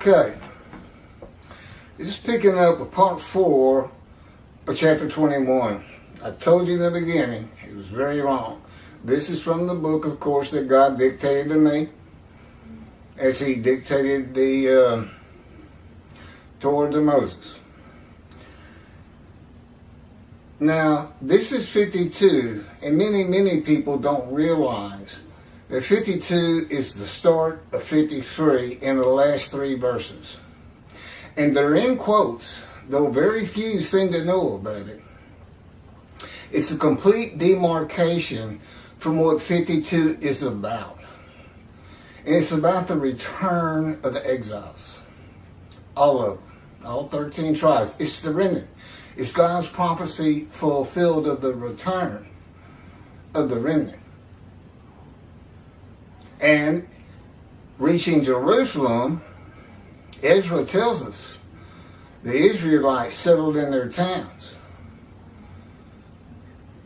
Okay. This is picking up with part 4 of chapter 21. I told you in the beginning, it was very long. This is from the book, of course, that God dictated to me, as he dictated the Torah to Moses. Now, this is 52, and many people don't realize that 52 is the start of 53 in the last 3 verses. And they're in quotes, though very few seem to know about it. It's a complete demarcation from what 52 is about. And it's about the return of the exiles. All of them. All 13 tribes. It's the remnant. It's God's prophecy fulfilled of the return of the remnant. And reaching Jerusalem, Ezra tells us the Israelites settled in their towns.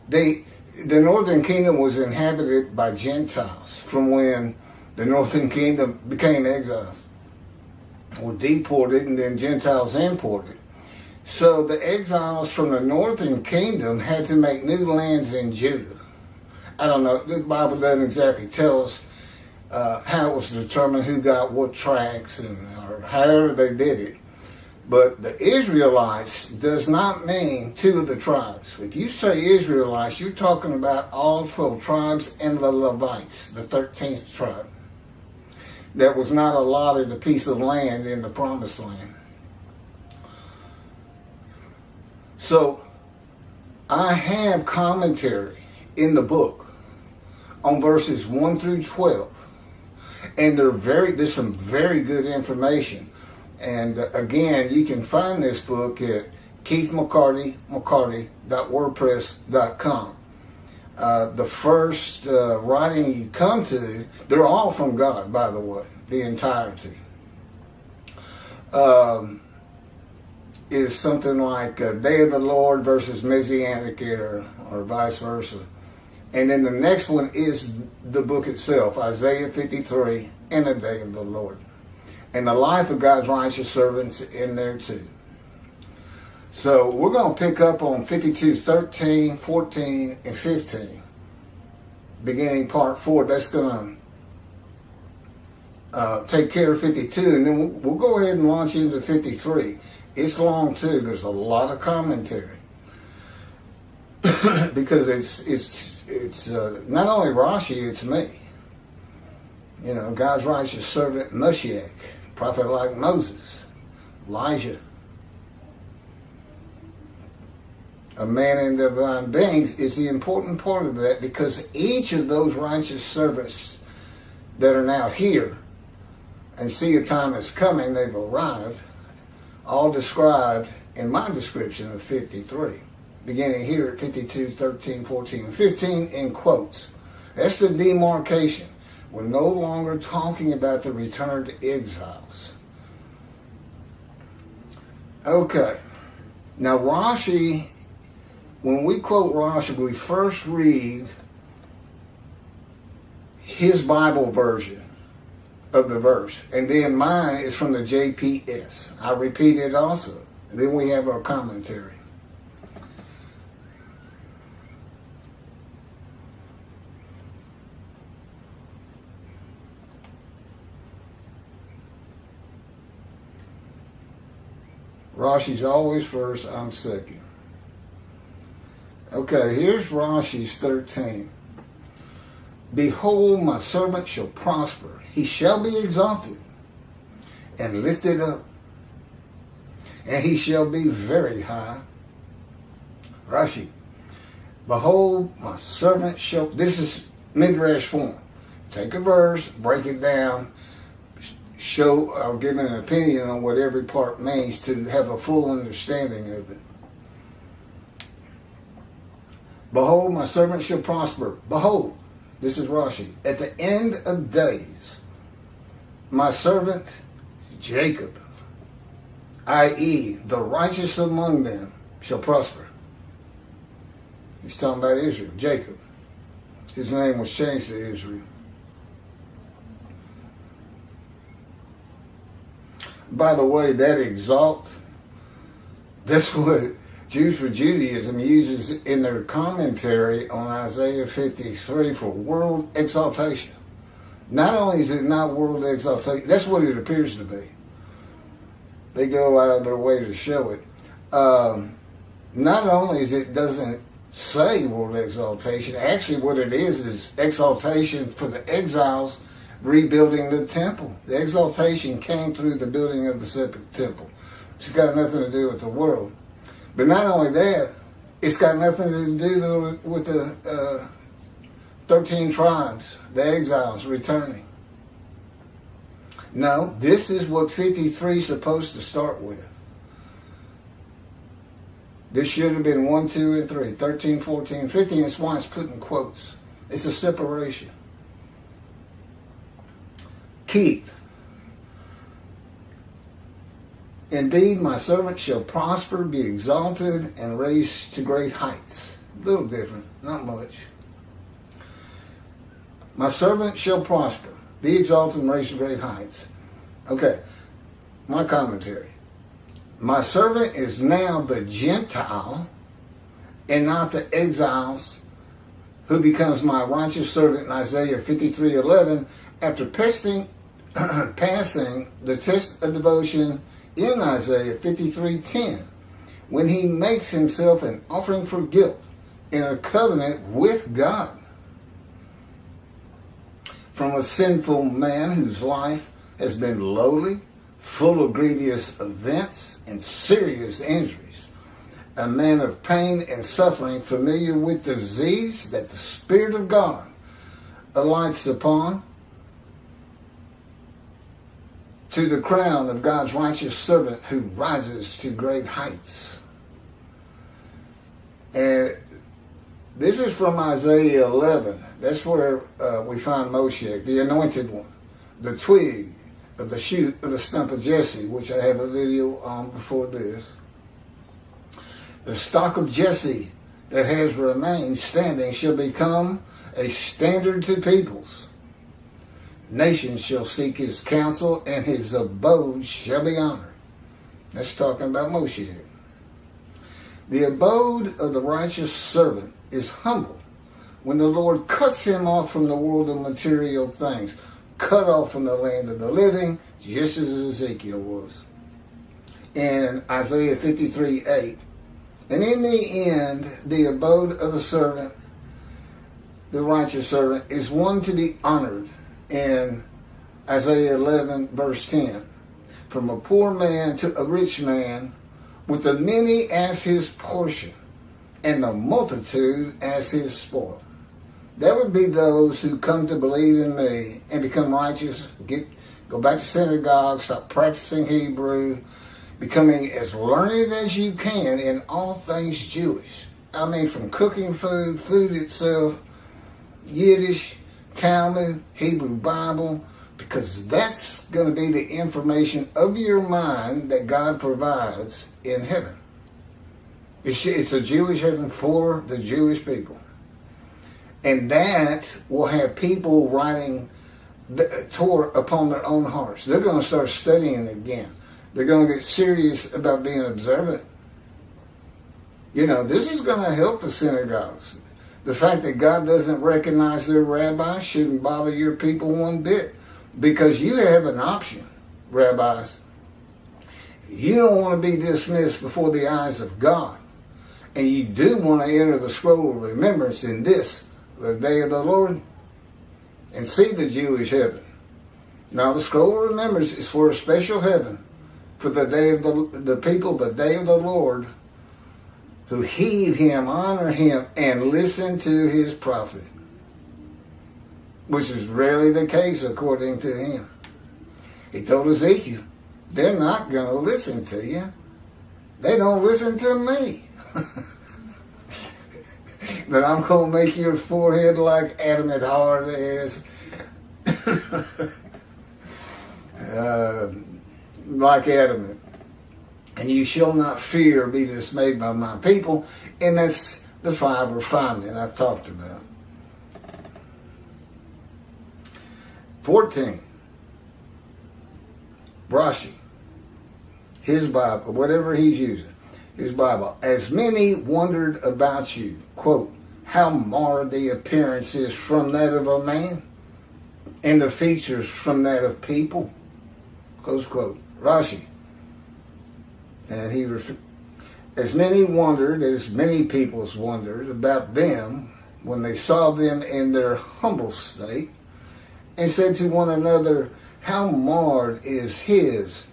The northern kingdom was inhabited by Gentiles from when the northern kingdom became exiles, were deported, and then Gentiles imported. So the exiles from the northern kingdom had to make new lands in Judah. I don't know, the Bible doesn't exactly tell us how it was determined who got what tracts or however they did it. But the Israelites does not mean 2 of the tribes. If you say Israelites, you're talking about all 12 tribes and the Levites, the 13th tribe, that was not allotted a piece of land in the promised land. So I have commentary in the book on verses 1 through 12. And there's some very good information. And again, you can find this book at keithmccarty.wordpress.com. The first writing you come to, they're all from God, by the way, the entirety. Is something like Day of the Lord versus Messianic Era, or vice versa. And then the next one is the book itself, Isaiah 53 and the Day of the Lord. And the life of God's righteous servants in there too. So we're going to pick up on 52, 13, 14, and 15. Beginning part 4. That's going to take care of 52. And then we'll go ahead and launch into 53. It's long too. There's a lot of commentary. Because it's not only Rashi, it's me. You know, God's righteous servant, Moshiach, prophet like Moses, Elijah, a man in divine beings, is the important part of that, because each of those righteous servants that are now here and see a time is coming, they've arrived, all described in my description of 53. Beginning here at 52, 13, 14, and 15 in quotes. That's the demarcation. We're no longer talking about the returned exiles. Okay. Now Rashi, when we quote Rashi, we first read his Bible version of the verse. And then mine is from the JPS. I repeat it also. And then we have our commentary. Rashi's always first, I'm second. Okay, here's Rashi's 13. Behold, my servant shall prosper. He shall be exalted and lifted up, and he shall be very high. Rashi. Behold, my servant shall... This is Midrash form. Take a verse, break it down, show or give an opinion on what every part means to have a full understanding of it. Behold, my servant shall prosper. Behold, this is Rashi. At the end of days, my servant Jacob, i.e., the righteous among them, shall prosper. He's talking about Israel, Jacob. His name was changed to Israel. By the way, that exalt, that's what Jews for Judaism uses in their commentary on Isaiah 53 for world exaltation. Not only is it not world exaltation, that's what it appears to be. They go out of their way to show it. Not only is it doesn't say world exaltation, actually what it is exaltation for the exiles rebuilding the temple. The exaltation came through the building of the separate temple. It's got nothing to do with the world. But not only that, it's got nothing to do with the 13 tribes, the exiles returning. No, this is what 53 is supposed to start with. This should have been 1, 2, and 3, 13, 14, 15. That's why it's put in quotes. It's a separation. Keith. Indeed, my servant shall prosper, be exalted, and raised to great heights. A little different, not much. My servant shall prosper, be exalted, and raised to great heights. Okay, my commentary. My servant is now the Gentile and not the exiles who becomes my righteous servant in Isaiah 53:11 after passing the test of devotion in Isaiah 53:10 when he makes himself an offering for guilt in a covenant with God. From a sinful man whose life has been lowly, full of grievous events and serious injuries, a man of pain and suffering, familiar with disease that the Spirit of God alights upon, to the crown of God's righteous servant who rises to great heights. And this is from Isaiah 11. That's where we find Moshiach, the anointed one, the twig of the shoot of the stump of Jesse, which I have a video on before this. The stock of Jesse that has remained standing shall become a standard to peoples. Nations shall seek his counsel, and his abode shall be honored. That's talking about Moshiach. The abode of the righteous servant is humble when the Lord cuts him off from the world of material things, cut off from the land of the living, just as Ezekiel was. In Isaiah 53:8. And in the end, the abode of the servant, the righteous servant, is one to be honored in Isaiah 11, verse 10. From a poor man to a rich man, with the many as his portion, and the multitude as his spoil. That would be those who come to believe in me and become righteous, go back to synagogue, stop practicing Hebrew, becoming as learned as you can in all things Jewish. I mean, from cooking food, food itself, Yiddish, Talmud, Hebrew Bible, because that's going to be the information of your mind that God provides in heaven. It's a Jewish heaven for the Jewish people. And that will have people writing the Torah upon their own hearts. They're going to start studying again. They're going to get serious about being observant. You know, this is going to help the synagogues. The fact that God doesn't recognize their rabbis shouldn't bother your people one bit, because you have an option, rabbis. You don't want to be dismissed before the eyes of God, and you do want to enter the scroll of remembrance in this, the day of the Lord, and see the Jewish heaven. Now, the scroll of remembrance is for a special heaven, for the day of the people, the day of the Lord, who heed him, honor him, and listen to his prophet, which is rarely the case according to him. He told Ezekiel, they're not going to listen to you. They don't listen to me. But I'm going to make your forehead like adamant hard as, like adamant. And you shall not fear or be dismayed by my people. And that's the 5 refinement I've talked about. 14. Rashi. his Bible, whatever he's using, his Bible. As many wondered about you, quote, how marred the appearance is from that of a man, and the features from that of people, close quote. Rashi. And as many wondered, as many peoples wondered about them when they saw them in their humble state, and said to one another, how marred is his,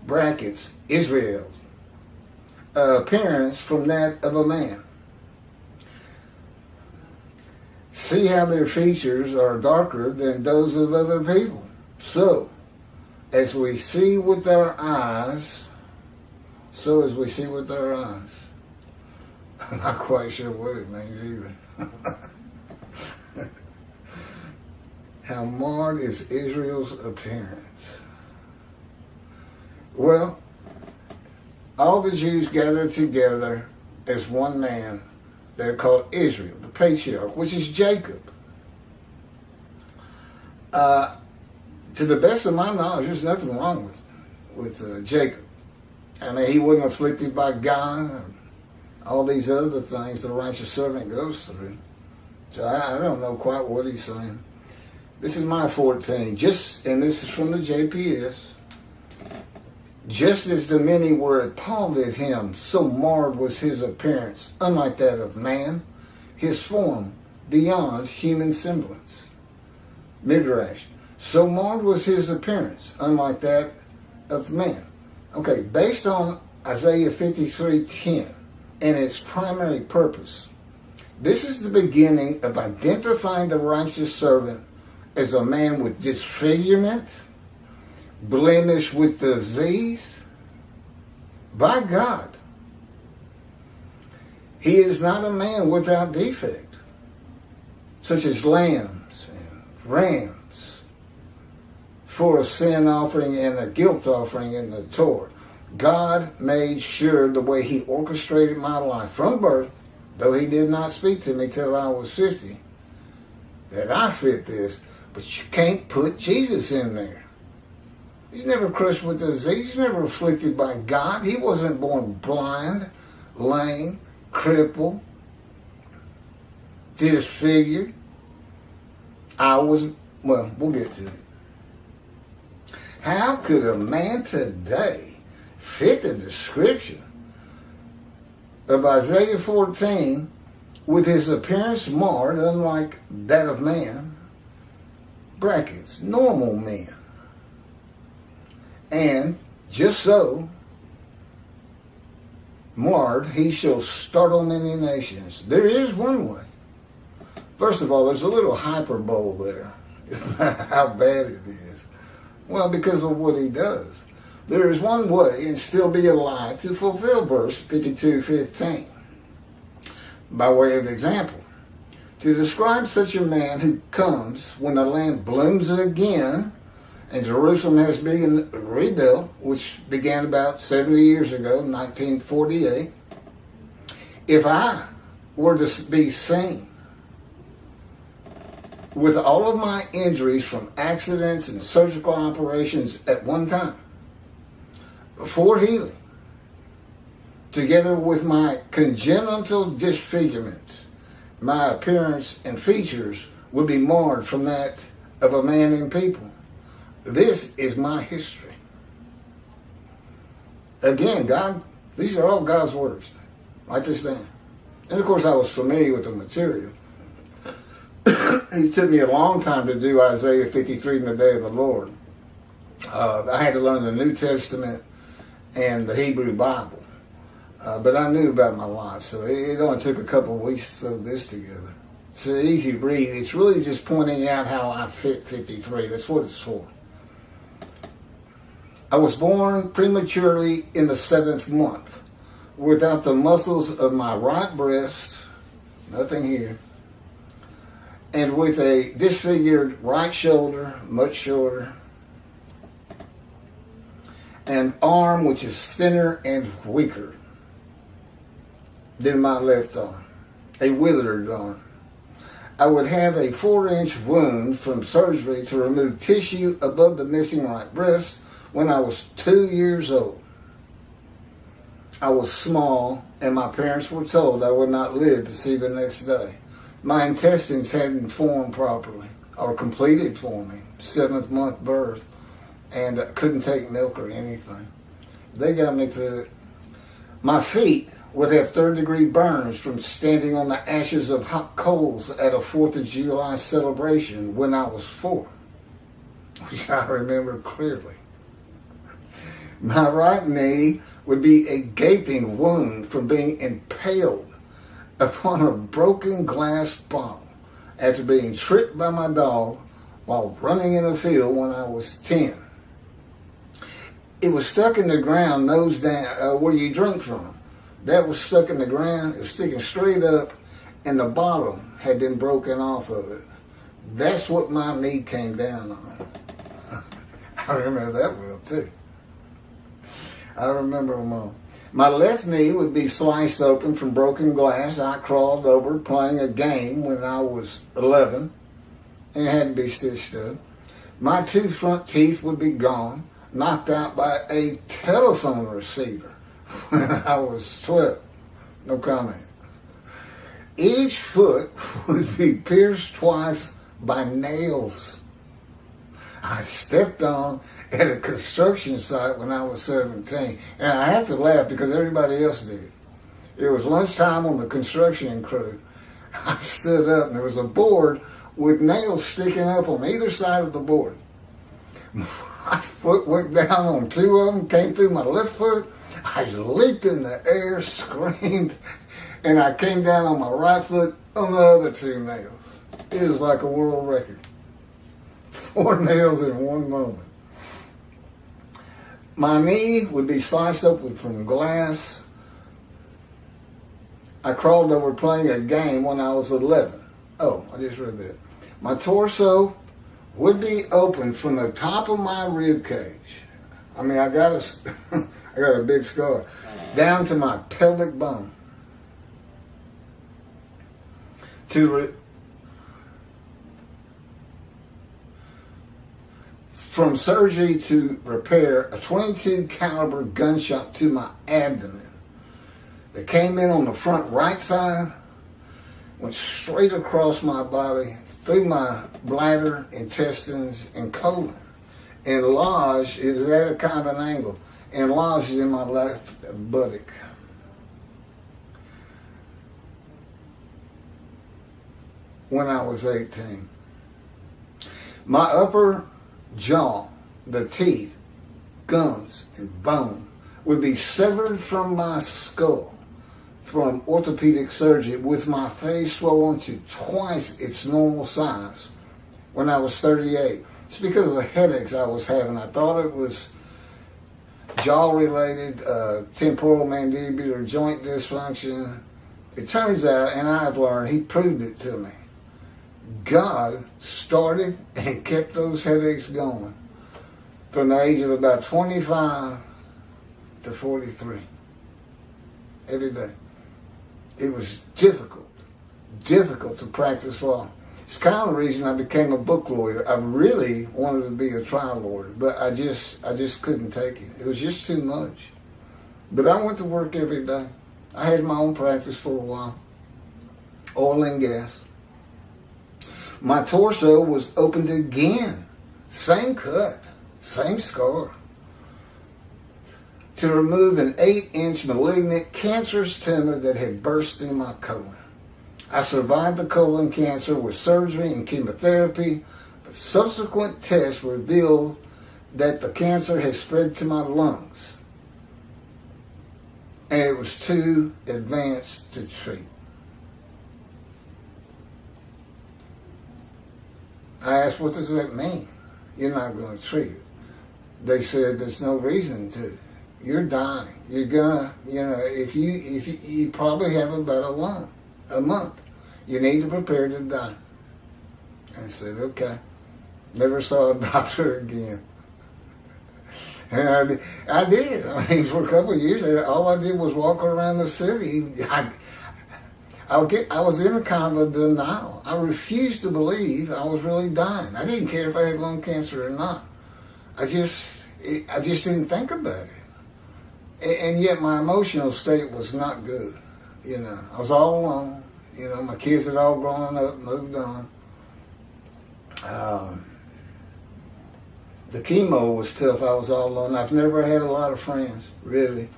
brackets, Israel's, appearance from that of a man. See how their features are darker than those of other people. So, as we see with our eyes, so as we see with our eyes. I'm not quite sure what it means either. How marred is Israel's appearance? Well, all the Jews gathered together as one man. They're called Israel, the patriarch, which is Jacob. To the best of my knowledge, there's nothing wrong with Jacob. I mean, he wasn't afflicted by God, or all these other things the righteous servant goes through. So I don't know quite what he's saying. This is my 14. And this is from the JPS. Just as the many were appalled at him, so marred was his appearance, unlike that of man, his form beyond human semblance. Midrash. So marred was his appearance, unlike that of man. Okay, based on Isaiah 53:10 and its primary purpose, this is the beginning of identifying the righteous servant as a man with disfigurement, blemished with disease, by God. He is not a man without defect, such as lambs and rams for a sin offering and a guilt offering in the Torah. God made sure the way he orchestrated my life from birth, though he did not speak to me till I was 50, that I fit this, but you can't put Jesus in there. He's never crushed with disease. He's never afflicted by God. He wasn't born blind, lame, crippled, disfigured. We'll get to it. How could a man today fit the description of Isaiah 14 with his appearance marred, unlike that of man, brackets, normal men? And just so marred, he shall startle many nations. There is one way. First of all, there's a little hyperbole there, how bad it is. Well, because of what he does. There is one way and still be a lie to fulfill verse 52:15. By way of example, to describe such a man who comes when the land blooms again and Jerusalem has been rebuilt, which began about 70 years ago, 1948. If I were to be seen with all of my injuries from accidents and surgical operations at one time, before healing, together with my congenital disfigurement, my appearance and features would be marred from that of a man in people. This is my history. Again, God, these are all God's words. Write this down. And of course, I was familiar with the material. It took me a long time to do Isaiah 53 in the day of the Lord. I had to learn the New Testament and the Hebrew Bible. But I knew about my life, so it only took a couple of weeks to throw this together. It's an easy read. It's really just pointing out how I fit 53. That's what it's for. I was born prematurely in the 7th month, without the muscles of my right breast, nothing here, and with a disfigured right shoulder, much shorter, an arm which is thinner and weaker than my left arm, a withered arm. I would have a 4-inch wound from surgery to remove tissue above the missing right breast when I was 2 years old. I was small, and my parents were told I would not live to see the next day. My intestines hadn't formed properly or completed forming, 7th month birth, and I couldn't take milk or anything. They got me through it. My feet would have 3rd-degree burns from standing on the ashes of hot coals at a 4th of July celebration when I was 4, which I remember clearly. My right knee would be a gaping wound from being impaled upon a broken glass bottle after being tripped by my dog while running in a field when I was 10. It was stuck in the ground, nose down, where you drink from. That was stuck in the ground. It was sticking straight up, and the bottom had been broken off of it. That's what my knee came down on. I remember that well, too. I remember them all. My left knee would be sliced open from broken glass. I crawled over playing a game when I was 11 and had to be stitched up. My 2 front teeth would be gone, knocked out by a telephone receiver when I was 12. No comment. Each foot would be pierced twice by nails I stepped on at a construction site when I was 17. And I have to laugh because everybody else did. It was lunchtime on the construction crew. I stood up and there was a board with nails sticking up on either side of the board. My foot went down on 2 of them, came through my left foot. I leaped in the air, screamed, and I came down on my right foot on the other 2 nails. It was like a world record. 4 nails in one moment. My knee would be sliced open from glass. I crawled over playing a game when I was 11. Oh, I just read that. My torso would be open from the top of my rib cage. I mean, I got a big scar down to my pelvic bone. From surgery to repair a .22 caliber gunshot to my abdomen that came in on the front right side, went straight across my body, through my bladder, intestines, and colon. And lodged, it was at a kind of an angle, and lodged in my left buttock. When I was 18. My upper jaw, the teeth, gums, and bone would be severed from my skull from orthopedic surgery with my face swollen to twice its normal size when I was 38. It's because of the headaches I was having. I thought it was jaw-related, temporal mandibular joint dysfunction. It turns out, and I've learned, he proved it to me. God started and kept those headaches going from the age of about 25 to 43. Every day. It was difficult to practice law. It's kind of the reason I became a book lawyer. I really wanted to be a trial lawyer, but I just couldn't take it. It was just too much. But I went to work every day. I had my own practice for a while. Oil and gas. My torso was opened again. Same cut, same scar. To remove an 8-inch malignant cancerous tumor that had burst through my colon. I survived the colon cancer with surgery and chemotherapy, but subsequent tests revealed that the cancer had spread to my lungs, and it was too advanced to treat. I asked, what does that mean? You're not going to treat it. They said, there's no reason to. You're dying. You're gonna, if you probably have about a month. You need to prepare to die. I said, okay. Never saw a doctor again. And I did. I mean, for a couple of years, all I did was walk around the city. I was in a kind of a denial. I refused to believe I was really dying. I didn't care if I had lung cancer or not. I just didn't think about it. And yet my emotional state was not good. You know, I was all alone. You know, my kids had all grown up, moved on. The chemo was tough. I was all alone. I've never had a lot of friends, really.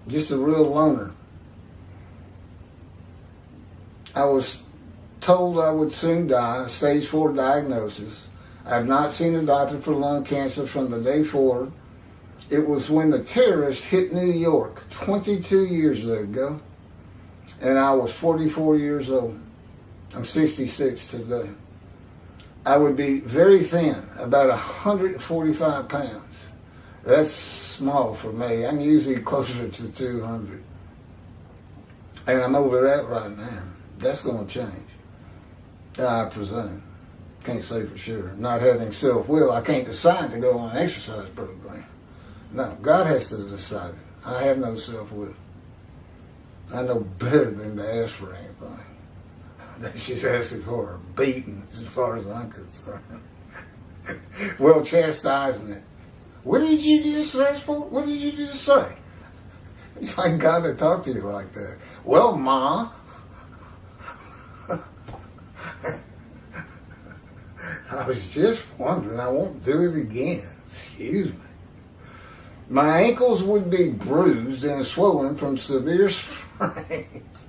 Just a real loner. I was told I would soon die, stage 4 diagnosis. I have not seen a doctor for lung cancer from the day forward. It was when the terrorists hit New York 22 years ago, and I was 44 years old. I'm 66 today. I would be very thin, about 145 pounds. That's small for me. I'm usually closer to 200. And I'm over that right now. That's going to change, I presume. Can't say for sure. Not having self-will, I can't decide to go on an exercise program. No, God has to decide it. I have no self-will. I know better than to ask for anything. That's just asking for a beating, as far as I'm concerned. Well, chastisement. What did you just ask for? What did you just say? It's like God to talk to you like that. Well, Ma. I was just wondering. I won't do it again. Excuse me. My ankles would be bruised and swollen from severe sprains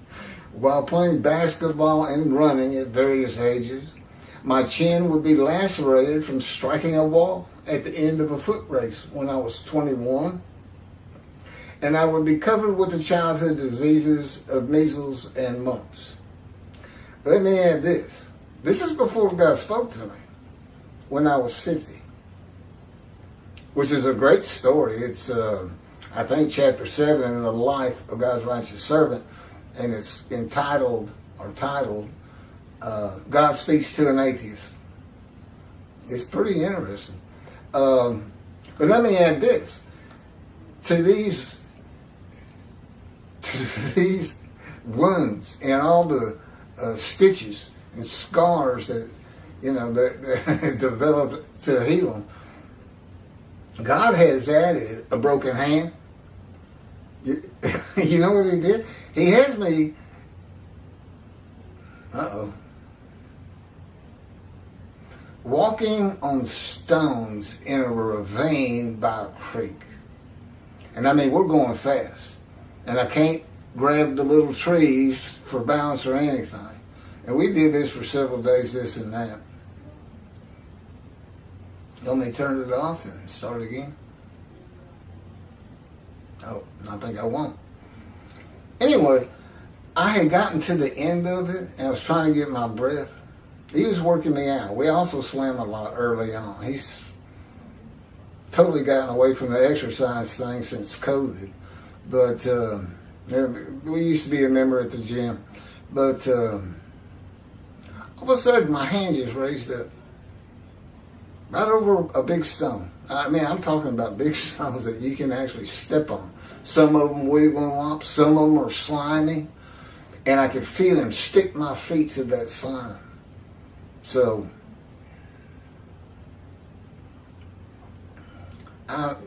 while playing basketball and running at various ages. My chin would be lacerated from striking a wall at the end of a foot race when I was 21. And I would be covered with the childhood diseases of measles and mumps. Let me add this. This is before God spoke to me, when I was 50. Which is a great story. It's, I think, chapter 7 in the life of God's righteous servant, and it's titled, God Speaks to an Atheist. It's pretty interesting. But let me add this. To these wounds and all the stitches and scars that, that developed to heal them, God has added a broken hand. You know what he did? He has me, walking on stones in a ravine by a creek. And I mean, we're going fast. And I can't grab the little trees for balance or anything. And we did this for several days, this and that. You want me to turn it off and start again? Oh, I think I won't. Anyway, I had gotten to the end of it, and I was trying to get my breath. He was working me out. We also swam a lot early on. He's totally gotten away from the exercise thing since COVID. But we used to be a member at the gym. But all of a sudden, my hand just raised up. Right over a big stone. I mean, I'm talking about big stones that you can actually step on. Some of them wiggling up, some of them are slimy. And I could feel him stick my feet to that slime. So,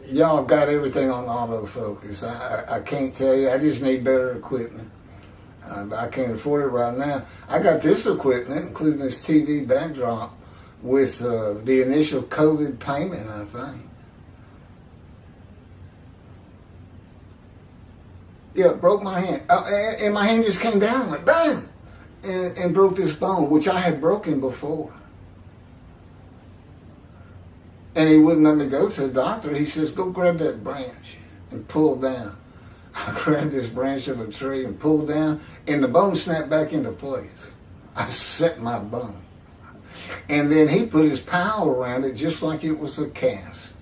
y'all have got everything on autofocus. I can't tell you. I just need better equipment. I can't afford it right now. I got this equipment, including this TV backdrop, with the initial COVID payment, I think. Yeah, broke my hand. And my hand just came down and went bang! And broke this bone, which I had broken before. And he wouldn't let me go to the doctor. He says, go grab that branch and pull down. I grabbed this branch of a tree and pulled down, and the bone snapped back into place. I set my bone. And then he put his power around it just like it was a cast.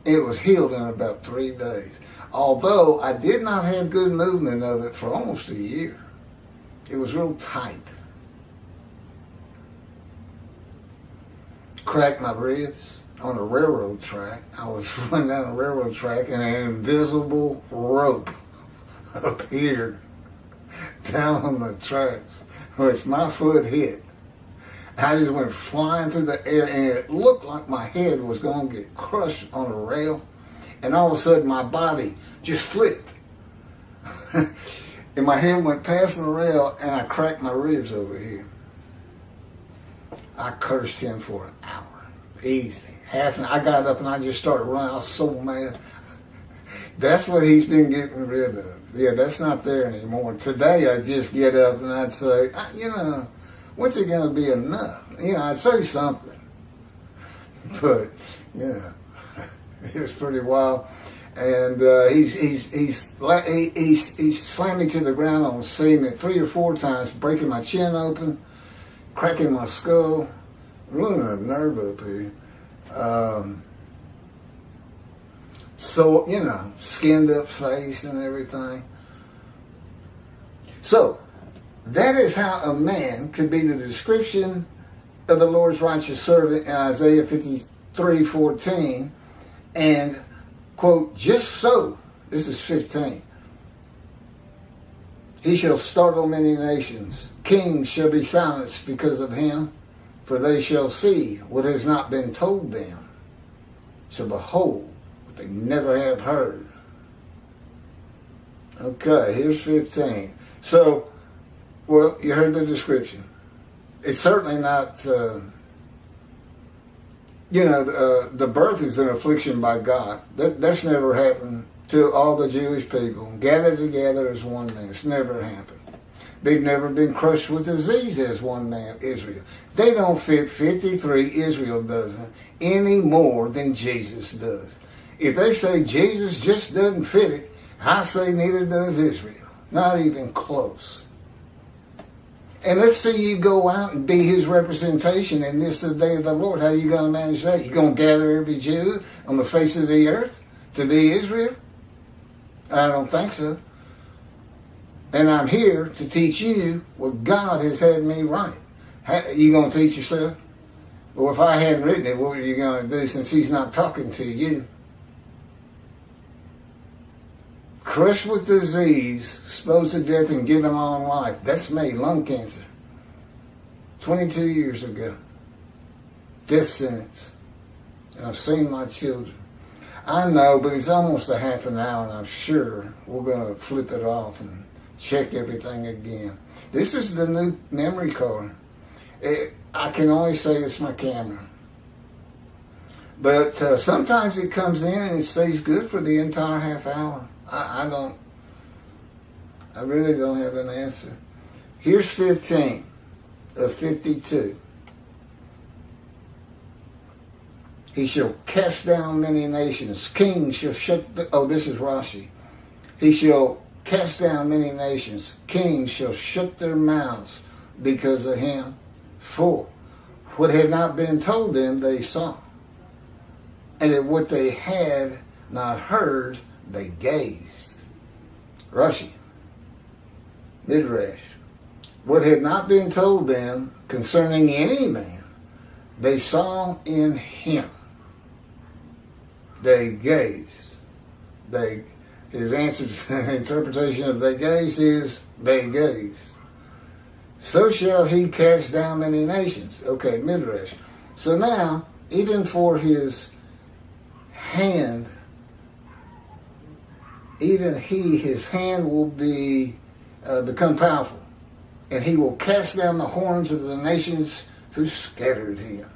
It was healed in about 3 days. Although I did not have good movement of it for almost a year. It was real tight. Cracked my ribs on a railroad track. I was running down a railroad track and an invisible rope appeared down on the tracks, which my foot hit. I just went flying through the air, and it looked like my head was going to get crushed on a rail. And all of a sudden my body just flipped. And my head went past the rail and I cracked my ribs over here. I cursed him for an hour. Easy. Half an hour. I got up and I just started running. I was so mad. That's what he's been getting rid of. Yeah, that's not there anymore. Today I just get up and I'd say, what's it going to be enough? I'd say something. But, it was pretty wild. And he slammed me to the ground on cement 3 or 4 times, breaking my chin open, cracking my skull, ruining a nerve up here. So, skinned up face and everything. So, that is how a man could be the description of the Lord's righteous servant in Isaiah 53:14. And, quote, just so, this is 15. He shall startle many nations. Kings shall be silenced because of him, for they shall see what has not been told them, shall behold what they never have heard. Okay, here's 15. So, well, you heard the description. It's certainly not, the birth is an affliction by God. That's never happened to all the Jewish people. Gathered together as one man. It's never happened. They've never been crushed with disease as one man, Israel. They don't fit 53, Israel doesn't, any more than Jesus does. If they say Jesus just doesn't fit it, I say neither does Israel. Not even close. And let's see you go out and be his representation in this the day of the Lord. How are you going to manage that? You going to gather every Jew on the face of the earth to be Israel? I don't think so. And I'm here to teach you what God has had me write. You going to teach yourself? Well, if I hadn't written it, what are you going to do since he's not talking to you? Crushed with disease, exposed to death, and given long life. That's me, lung cancer. 22 years ago. Death sentence. And I've seen my children. I know, but it's almost a half an hour, and I'm sure we're going to flip it off and check everything again. This is the new memory card. I can always say it's my camera. But sometimes it comes in and it stays good for the entire half hour. I really don't have an answer. Here's 15 of 52. He shall cast down many nations. Kings shall this is Rashi. He shall cast down many nations. Kings shall shut their mouths because of him. For what had not been told them, they saw. And at what they had not heard, they gazed. Rashi. Midrash. What had not been told them concerning any man, they saw in him. They gazed. His answer to interpretation of they gazed is they gazed. So shall he cast down many nations. Okay, Midrash. So now, even for his hand, his hand will become powerful. And he will cast down the horns of the nations who scattered him.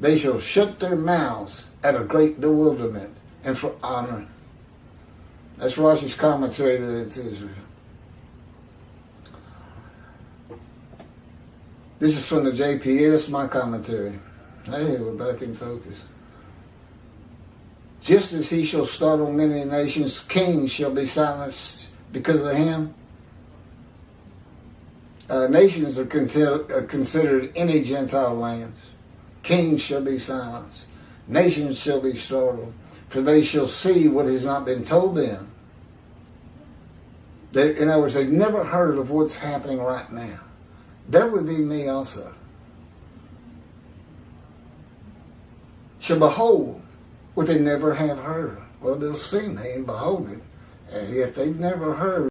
They shall shut their mouths at a great bewilderment and for honor. That's Rashi's commentary that it's Israel. This is from the JPS, my commentary. Hey, we're back in focus. Just as he shall startle many nations, kings shall be silenced because of him. Nations are considered any Gentile lands. Kings shall be silenced. Nations shall be startled, for they shall see what has not been told them. In other words, they've never heard of what's happening right now. That would be me also. Shall behold what they never have heard. Well, they'll see me and behold it. And if they've never heard,